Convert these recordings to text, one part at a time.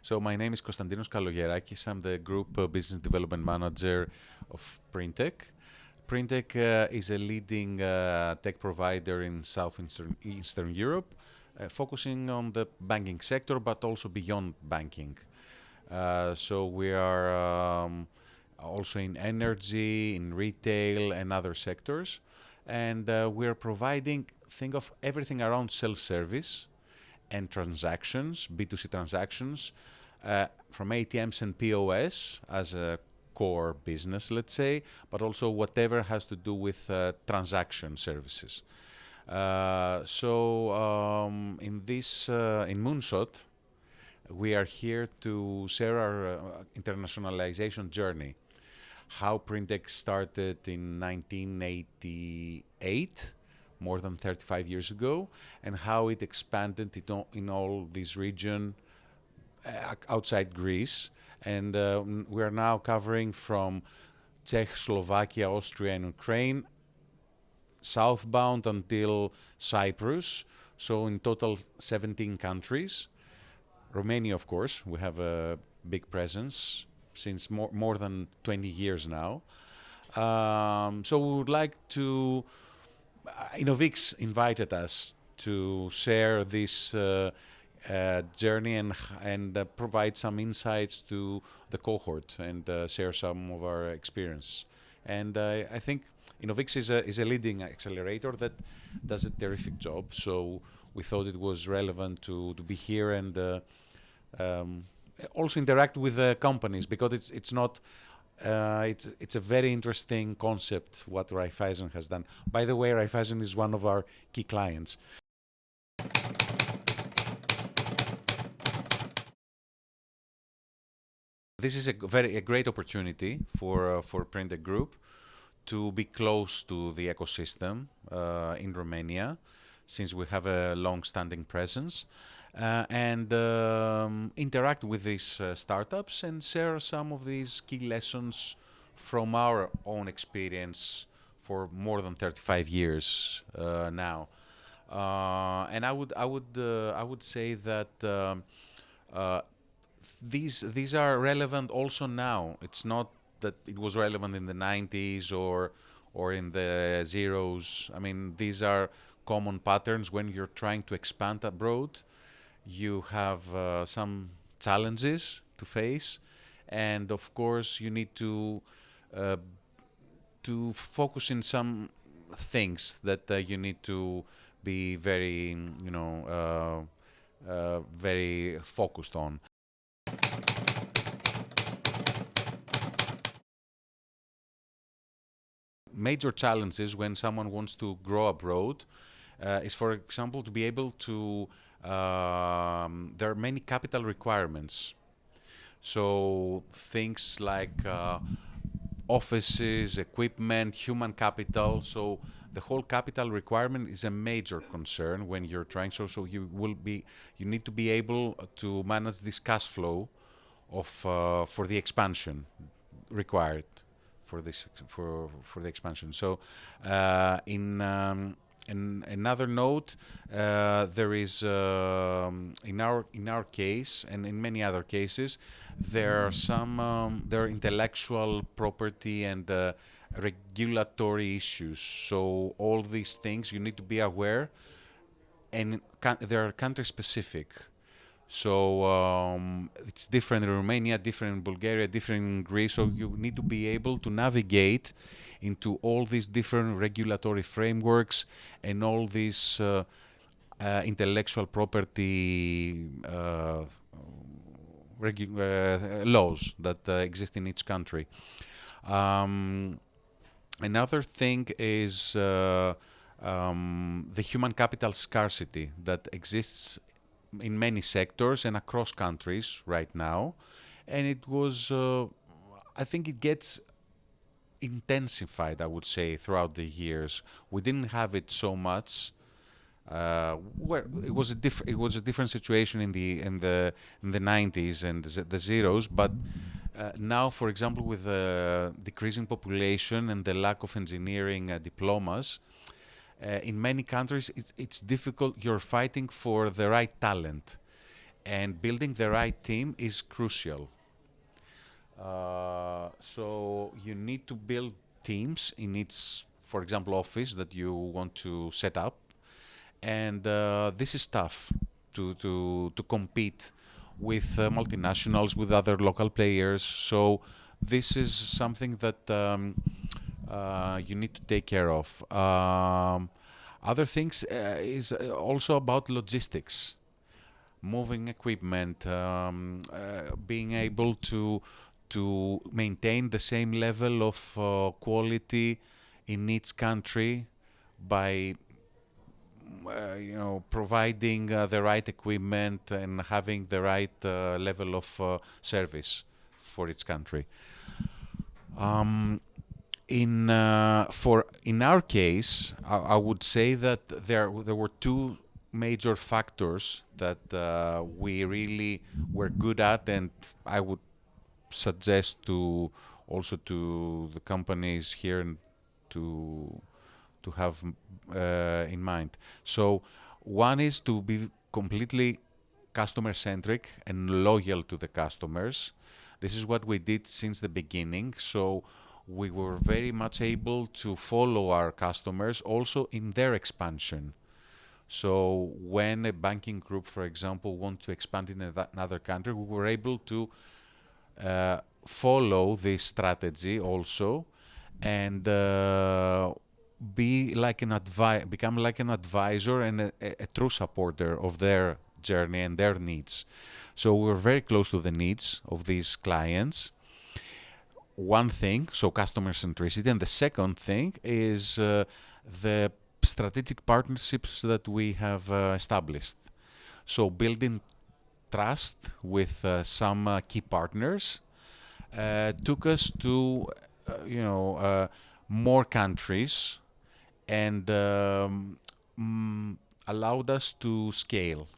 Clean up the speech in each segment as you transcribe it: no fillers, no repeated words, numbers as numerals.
So my name is Konstantinos Kalogerakis. I'm the Group Business Development Manager of Printec. Printec is a leading tech provider in Southeastern Eastern Europe, focusing on the banking sector, but also beyond banking. So we are also in energy, in retail, and other sectors. And we're providing, think of everything around self-service and transactions, B2C transactions, from ATMs and POS as a core business, let's say, but also whatever has to do with transaction services. In Moonshot, we are here to share our internationalization journey. How Printec started in 1988, more than 35 years ago, and how it expanded in all this region outside Greece. And we are now covering from Czech, Slovakia, Austria, and Ukraine, southbound until Cyprus. So in total, 17 countries. Romania, of course, we have a big presence since more than 20 years now. So we would like to Innovix invited us to share this journey and provide some insights to the cohort and share some of our experience. And I think Innovix is a leading accelerator that does a terrific job. So we thought it was relevant to be here and also interact with the companies, because it's not. It's a very interesting concept what Raiffeisen has done. By the way, Raiffeisen is one of our key clients. This is a great opportunity for Printec Group to be close to the ecosystem in Romania, since we have a long-standing presence, and interact with these startups and share some of these key lessons from our own experience for more than 35 years now. And I would say that these are relevant also now. It's not that it was relevant in the 90s or in the zeros. I mean, these are common patterns when you're trying to expand abroad. You have some challenges to face, and of course you need to focus in some things that you need to be very, very focused on. Major challenges when someone wants to grow abroad is, for example, to be able to, there are many capital requirements. So things like offices, equipment, human capital. So the whole capital requirement is a major concern when you're trying. So you need to be able to manage this cash flow of for the expansion required for the expansion. So in another note, there is in our case and in many other cases, there are intellectual property and regulatory issues. So all these things you need to be aware, and they are country specific. So it's different in Romania, different in Bulgaria, different in Greece. So you need to be able to navigate into all these different regulatory frameworks and all these intellectual property laws that exist in each country. Another thing is the human capital scarcity that exists in many sectors and across countries right now, and it was I think it gets intensified, I would say, throughout the years. We didn't have it so much where it was a different situation in the 90s and the zeros, but now, for example, with the decreasing population and the lack of engineering diplomas, in many countries, it's difficult. You're fighting for the right talent. and building the right team is crucial. So you need to build teams in each, for example, office that you want to set up, and this is tough to compete with multinationals, with other local players. So this is something that you need to take care of. Other things is also about logistics, moving equipment, being able to maintain the same level of quality in each country by providing the right equipment and having the right level of service for each country. In our case, I would say that there were two major factors that we really were good at, and I would suggest to also to the companies here to have in mind. So one is to be completely customer centric and loyal to the customers. This is what we did since the beginning. So we were very much able to follow our customers also in their expansion. So when a banking group, for example, want to expand in another country, we were able to follow this strategy also, and become like an advisor and a true supporter of their journey and their needs. So we're very close to the needs of these clients. One thing, so customer centricity, and the second thing is the strategic partnerships that we have established. So building trust with some key partners took us to, more countries, and allowed us to scale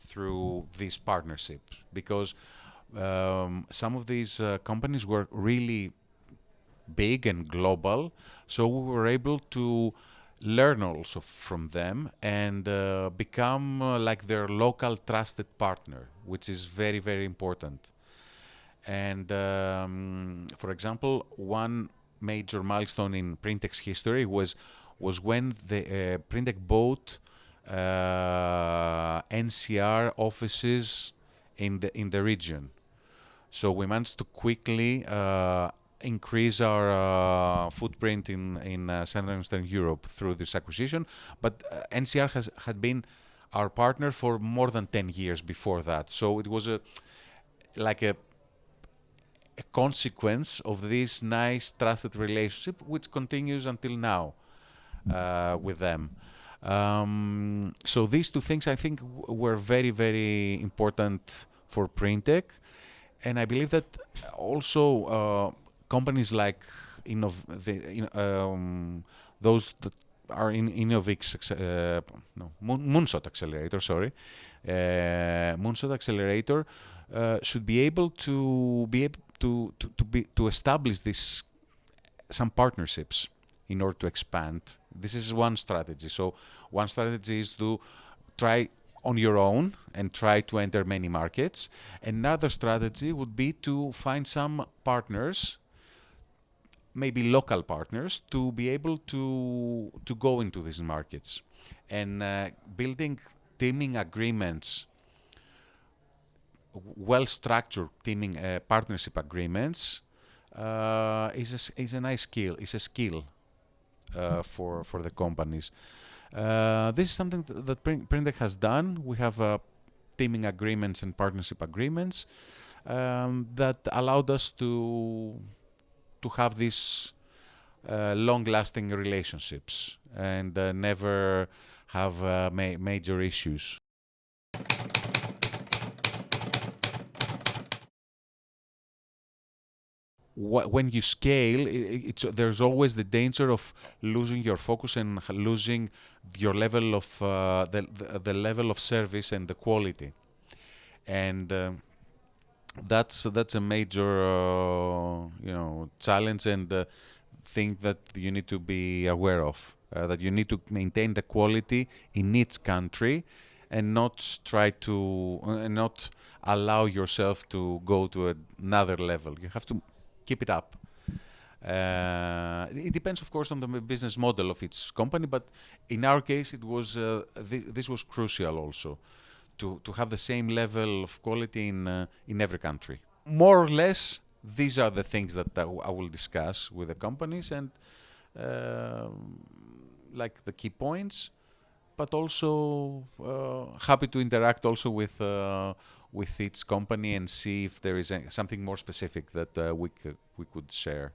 through these partnerships, because some of these companies were really big and global, so we were able to learn also from them and become like their local trusted partner, which is very, very important. And for example, one major milestone in Printech's history was when the Printech bought NCR offices in the region. So we managed to quickly increase our footprint in Central and Eastern Europe through this acquisition. But NCR had been our partner for more than 10 years before that. So it was like a consequence of this nice trusted relationship, which continues until now with them. So these two things, I think, were very, very important for Printech. And I believe that also companies like those that are in MoonShot Accelerator, MoonShot Accelerator should be able to establish some partnerships in order to expand. This is one strategy. So one strategy is to try on your own and try to enter many markets. Another strategy would be to find some partners, maybe local partners, to be able to go into these markets. And building teaming agreements, well-structured teaming partnership agreements is a nice skill. It's a skill for the companies. This is something that Printech has done. We have teaming agreements and partnership agreements that allowed us to have these long-lasting relationships and never have major issues. When you scale, there's always the danger of losing your focus and losing your level of the level of service and the quality, and that's a major challenge and thing that you need to be aware of. That you need to maintain the quality in each country and not try to and not allow yourself to go to another level. You have to keep it up. It depends, of course, on the business model of each company, but in our case, it was this was crucial also to have the same level of quality in every country. More or less, these are the things that I will discuss with the companies and like the key points, but also happy to interact also with each company and see if there is something more specific that we could share.